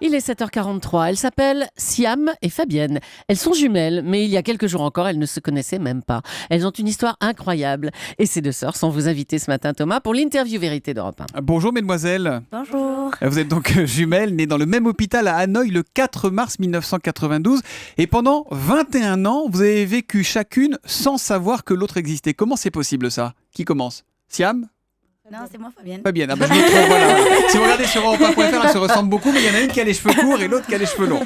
Il est 7h43, elles s'appellent Siam et Fabienne. Elles sont jumelles, mais il y a quelques jours encore, elles ne se connaissaient même pas. Elles ont une histoire incroyable. Et ces deux sœurs sont vos invités ce matin, Thomas, pour l'interview vérité d'Europe 1. Bonjour mesdemoiselles. Bonjour. Vous êtes donc jumelles, nées dans le même hôpital à Hanoï le 4 mars 1992. Et pendant 21 ans, vous avez vécu chacune sans savoir que l'autre existait. Comment c'est possible ça ? Qui commence ? Siam ? Non, c'est moi, Fabienne. Fabienne, je me trompe, voilà. Si vous regardez sur Europe1.fr, elles se ressemblent beaucoup, mais il y en a une qui a les cheveux courts et l'autre qui a les cheveux longs.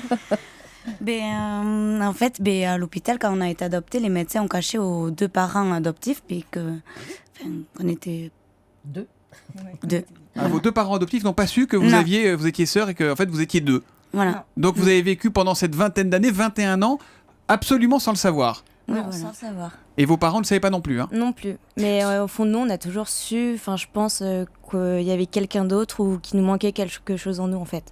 En fait, à l'hôpital, quand on a été adoptés, les médecins ont caché aux deux parents adoptifs qu'on était deux. Vos deux parents adoptifs n'ont pas su que vous étiez sœurs et que en fait, vous étiez deux. Voilà. Donc vous avez vécu pendant cette vingtaine d'années, 21 ans, absolument sans le savoir. Non, Voilà. sans le savoir. Et vos parents ne savaient pas non plus. Hein. Non plus. Mais au fond de nous, on a toujours su, je pense qu'il y avait quelqu'un d'autre ou qu'il nous manquait quelque chose en nous, en fait.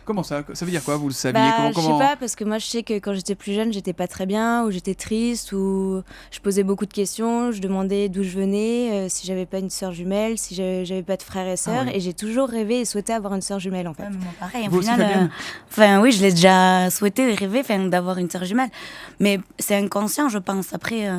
Comment ça ? Ça veut dire quoi ? Vous le saviez ? Je sais pas, parce que moi, je sais que quand j'étais plus jeune, j'étais pas très bien, ou j'étais triste, ou je posais beaucoup de questions, je demandais d'où je venais, si j'avais pas une sœur jumelle, si j'avais pas de frères et sœurs, et j'ai toujours rêvé et souhaité avoir une sœur jumelle, en fait. Moi, pareil. Vous aussi, Fabienne ? Oui, je l'ai déjà souhaité et rêvé d'avoir une sœur jumelle. Mais c'est inconscient, je pense. Après,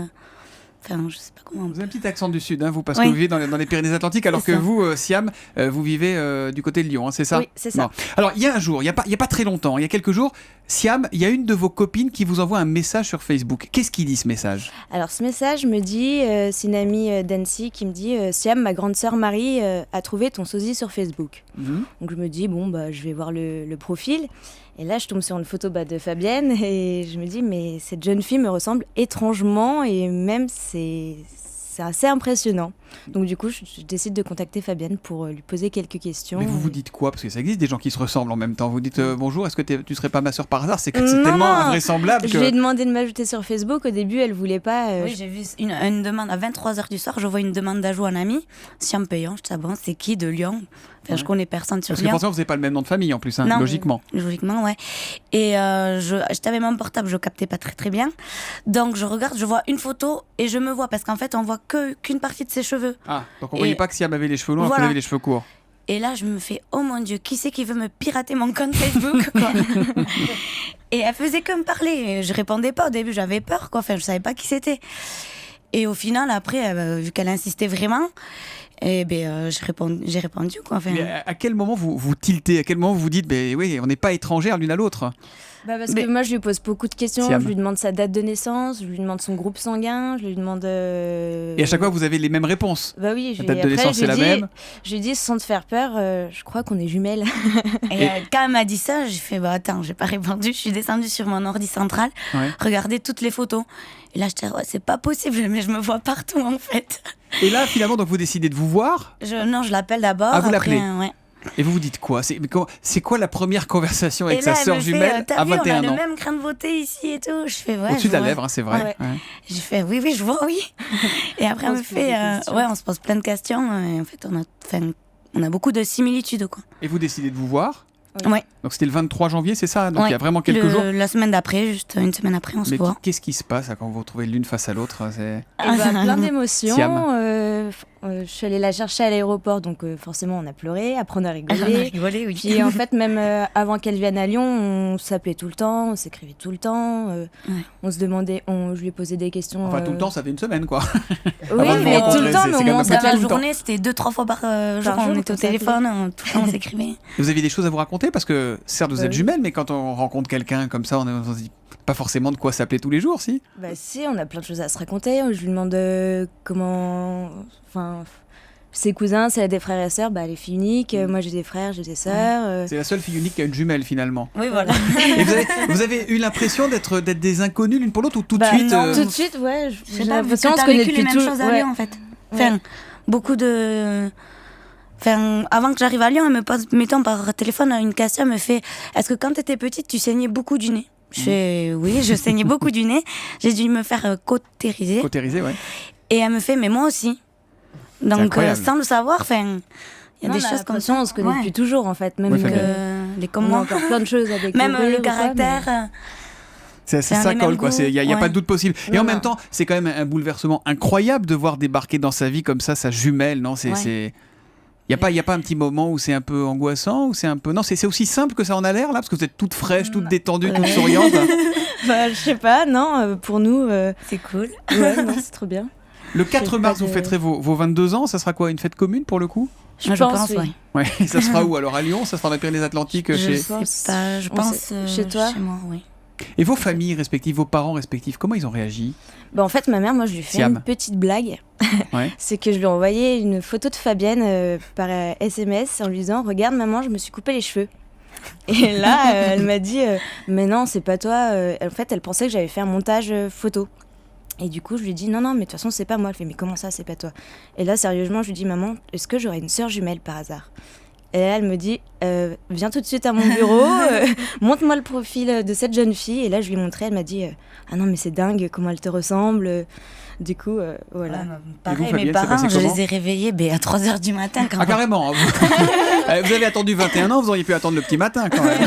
je sais pas comment. Vous avez un petit accent du Sud, hein, vous, parce Oui. que vous vivez dans les Pyrénées-Atlantiques, alors C'est que ça. vous, Siam, vous vivez du côté de Lyon, hein, c'est ça ? Oui, c'est ça. Bon. Alors, il y a un jour, il y a pas très longtemps, il y a quelques jours, Siam, il y a une de vos copines qui vous envoie un message sur Facebook. Qu'est-ce qu'il dit, ce message ? Alors ce message me dit, c'est une amie d'Annecy qui me dit Siam, ma grande sœur Marie a trouvé ton sosie sur Facebook. Donc je me dis, je vais voir le profil. Et là, je tombe sur une photo de Fabienne et je me dis, mais cette jeune fille me ressemble étrangement et même c'est assez impressionnant. Donc du coup, je décide de contacter Fabienne pour lui poser quelques questions. Mais vous vous dites quoi ? Parce que ça existe des gens qui se ressemblent en même temps. Vous dites bonjour, est-ce que tu serais pas ma sœur par hasard ? C'est Non, tellement non. invraisemblable Je lui ai demandé de m'ajouter sur Facebook. Au début, elle voulait pas. Oui, j'ai vu une demande à 23h du soir. Je vois une demande d'ajout à un ami. Siam payant, je sais pas, c'est qui de Lyon ? Je connais personne sur Parce que Lyon. forcément, vous n'avez pas le même nom de famille en plus, hein, Non. logiquement. Logiquement, ouais. Et j'étais avec mon portable, je captais pas très très bien. Donc je regarde, je vois une photo et je me vois parce qu'en fait on voit qu'une partie de ses cheveux. Ah, donc on voyait pas que Siam avait les cheveux longs, alors que Voilà. vous avez les cheveux courts. Et là je me fais, oh mon Dieu, qui c'est qui veut me pirater mon compte Facebook quoi. Et elle faisait que me parler. Et je répondais pas au début, j'avais peur quoi. Je savais pas qui c'était. Et au final après, vu qu'elle insistait vraiment, j'ai répondu quoi. Mais à quel moment vous tiltez ? À quel moment vous vous dites, oui, on n'est pas étrangères l'une à l'autre ? Parce que moi, je lui pose beaucoup de questions. Siam. Je lui demande sa date de naissance, je lui demande son groupe sanguin, je lui demande. Et à chaque fois, vous avez les mêmes réponses. Oui, La date de naissance, c'est la même. Je lui dis, sans te faire peur, je crois qu'on est jumelles. Et quand elle m'a dit ça, j'ai fait attends, j'ai pas répondu. Je suis descendue sur mon ordi central, regarder toutes les photos. Et là, je c'est pas possible, mais je me vois partout en fait. Et là, finalement, donc vous décidez de vous voir. Non, je l'appelle d'abord. Ah, vous après, l'appelez. ouais. Et vous vous dites quoi ? C'est quoi la première conversation avec Et sa là, elle sœur me fait, jumelle t'as à vu, on a 21 le ans même grain de beauté ici et tout. Je fais Au-dessus je de la vois. lèvre, hein, c'est vrai. Ouais. Ouais. J'ai fait oui, je vois, oui. Et après, elle me fait on se pose plein de questions. Et en fait, on a beaucoup de similitudes, quoi. Et vous décidez de vous voir. Ouais. Donc c'était le 23 janvier, c'est ça ? Donc Ouais. il y a vraiment quelques jours. La semaine d'après, juste une semaine après, on se Mais voit. qu'est-ce qui se passe quand vous vous retrouvez l'une face à l'autre ? Plein d'émotions. Siam. Je suis allée la chercher à l'aéroport, donc forcément, on a pleuré. Après, on a On a rigolé. rigolé, oui. Puis en fait, même avant qu'elle vienne à Lyon, on s'appelait tout le temps, on s'écrivait tout le temps. On se demandait, je lui posais des questions. Enfin, tout le temps, ça fait une semaine, quoi. Oui, avant de vous mais tout rencontrer, le temps, c'est mais au quand même moins, un ça peu Dans la tout le temps. journée, c'était 2-3 fois par jour. Par jour, On était au on s'appelait. téléphone, tout le temps, on s'écrivait. Vous aviez des choses à vous raconter ? Parce que certes, vous êtes Oui. jumelles, mais quand on rencontre quelqu'un comme ça, on se dit pas forcément de quoi s'appeler tous les jours, si ? Si, on a plein de choses à se raconter. Je lui demande comment. Ses cousins, si elle a des frères et sœurs, elle est fille unique. Moi, j'ai des frères, j'ai des sœurs. C'est la seule fille unique qui a une jumelle, finalement. Oui, voilà. Et vous avez eu l'impression d'être des inconnus l'une pour l'autre ou tout de suite non, Tout de suite, ouais. Je sais J'ai pas, parce l'impression que qu'on se t'as connaît vécu les depuis mêmes tout. choses à Ouais. Lyon, en fait. Beaucoup de... avant que j'arrive à Lyon, elle me pose, mettons par téléphone, une question, elle me fait « Est-ce que quand t'étais petite, tu saignais beaucoup du nez ?» Je fais « Oui, je saignais beaucoup du nez. J'ai dû me faire cautériser. Cautérisé, ouais. » Et elle me fait « Mais moi aussi. » Donc, incroyable. sans le savoir, il y a des choses comme ça. On se connaît depuis toujours, en fait. Même Ouais, que... Fabienne. Les comme On a moi. encore plein de choses à découvrir. Même le ou quoi, caractère. mais- Ça C'est les colle, mêmes quoi. Il n'y a, goûts, pas de doute possible. Et Non, en non. même temps, c'est quand même un bouleversement incroyable de voir débarquer dans sa vie comme ça sa jumelle, non ? Ouais. Il n'y a pas un petit moment où c'est un peu angoissant ou c'est un peu... Non, c'est aussi simple que ça en a l'air là, parce que vous êtes toute fraîche, toute détendue, toute souriante. Bah, je sais pas, non, pour nous, C'est cool. ouais, non, c'est trop bien. Le 4 J'ai mars, pas vous de- fêterez vos 22 ans. Ça sera quoi, une fête commune pour le coup? Je pense, oui. oui. Ouais, ça sera où alors? À Lyon? Ça sera dans les Pyrénées-Atlantiques Je chez... sais pas, je On pense sait- chez toi chez moi, oui. Et vos familles respectives, vos parents respectifs, comment ils ont réagi? Bah, en fait, ma mère, moi, je lui fais Siam. une petite blague. Ouais. C'est que je lui ai envoyé une photo de Fabienne par SMS en lui disant « Regarde, maman, je me suis coupé les cheveux. » Et là, elle m'a dit Mais non, c'est pas toi. En fait, elle pensait que j'avais fait un montage photo. Et du coup, je lui ai dit non, mais de toute façon, c'est pas moi. Elle fait mais comment ça, c'est pas toi? Et là, sérieusement, je lui dis maman, est-ce que j'aurais une sœur jumelle par hasard? Et là, elle me dit viens tout de suite à mon bureau, montre-moi le profil de cette jeune fille. Et là, je lui ai montré, elle m'a dit ah non, mais c'est dingue comment elle te ressemble. Du coup, voilà. Ouais, Et pareil, vous, Fabienne, mes c'est parents, passé je comment les ai réveillés à 3h du matin quand Ah, carrément. Vous avez attendu 21 ans, vous auriez pu attendre le petit matin quand même.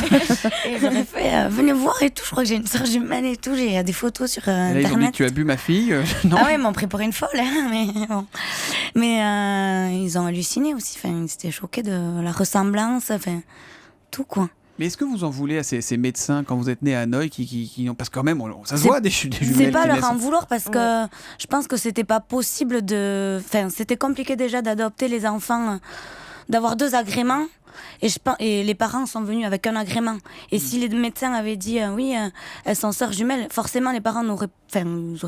Et j'aurais fait venez voir et tout. Je crois que j'ai une sœur jumelle et tout. J'ai des photos sur Et là, ils ont dit internet. tu as bu ma fille. Non. Ah ouais, ils m'ont pris pour une folle, hein, mais bon. Mais ils ont halluciné aussi. Enfin, ils étaient choqués de la ressemblance, enfin, tout quoi. Mais est-ce que vous en voulez à ces médecins quand vous êtes né à Hanoï qui ont... Parce que quand même, ça se C'est- voit des jumelles C'est pas qui leur naissent. en vouloir parce que je pense que c'était pas possible de. Enfin, c'était compliqué déjà d'adopter les enfants, d'avoir 2 agréments. Et les parents sont venus avec un agrément. Et si les médecins avaient dit oui, elles sont sœurs jumelles, forcément les parents n'auraient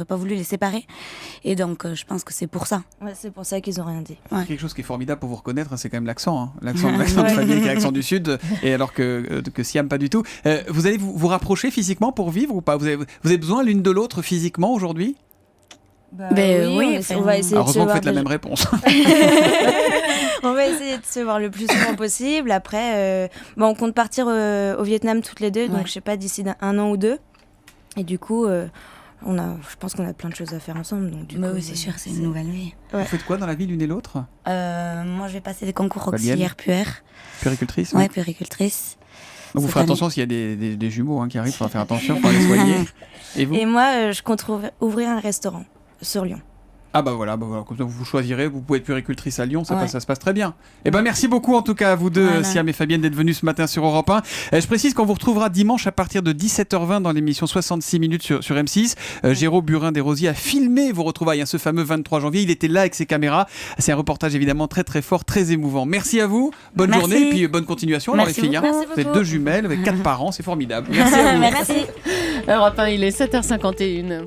pas voulu les séparer. Et donc je pense que c'est pour ça. Ouais, c'est pour ça qu'ils ont rien dit. Quelque chose qui est formidable pour vous reconnaître, c'est quand même l'accent. Hein. L'accent de famille qui est l'accent du Sud, et alors que Siam, pas du tout. Vous allez vous rapprocher physiquement pour vivre ou pas? Vous avez besoin l'une de l'autre physiquement aujourd'hui? Ben oui, on va essayer de se Heureusement que vous voir faites la déjà. même réponse. On va essayer de se voir le plus souvent possible. Après, on compte partir au Vietnam toutes les deux, donc Ouais. je sais pas, d'ici un an ou 2. Et du coup, je pense qu'on a plein de choses à faire ensemble. Donc, du Bah coup, oui, c'est sûr, c'est une nouvelle vie. Vous faites quoi dans la vie l'une et l'autre? Moi, je vais passer des concours Fabienne. auxiliaires puère. Puéricultrice? Ouais, puéricultrice. Donc vous Cette ferez année. attention s'il y a des jumeaux qui arrivent, il faudra faire attention, il faudra les soigner. Et vous? Et moi, je compte ouvrir un restaurant sur Lyon. Ah bah voilà, comme ça vous choisirez, vous pouvez être puéricultrice à Lyon, Ouais. ça se passe très bien. Et ben merci beaucoup en tout cas à vous deux, Voilà. Siam et Fabienne, d'être venus ce matin sur Europe 1. Je précise qu'on vous retrouvera dimanche à partir de 17h20 dans l'émission 66 minutes sur M6. Géraud Burin-Desrosiers a filmé vos retrouvailles, ce fameux 23 janvier, il était là avec ses caméras. C'est un reportage évidemment très très fort, très émouvant. Merci à vous, bonne Merci. journée et puis bonne continuation alors Merci les filles. beaucoup. Merci Vous êtes beaucoup. 2 jumelles avec 4 parents, c'est formidable. Merci à vous. Merci. Europe 1, il est 7h51.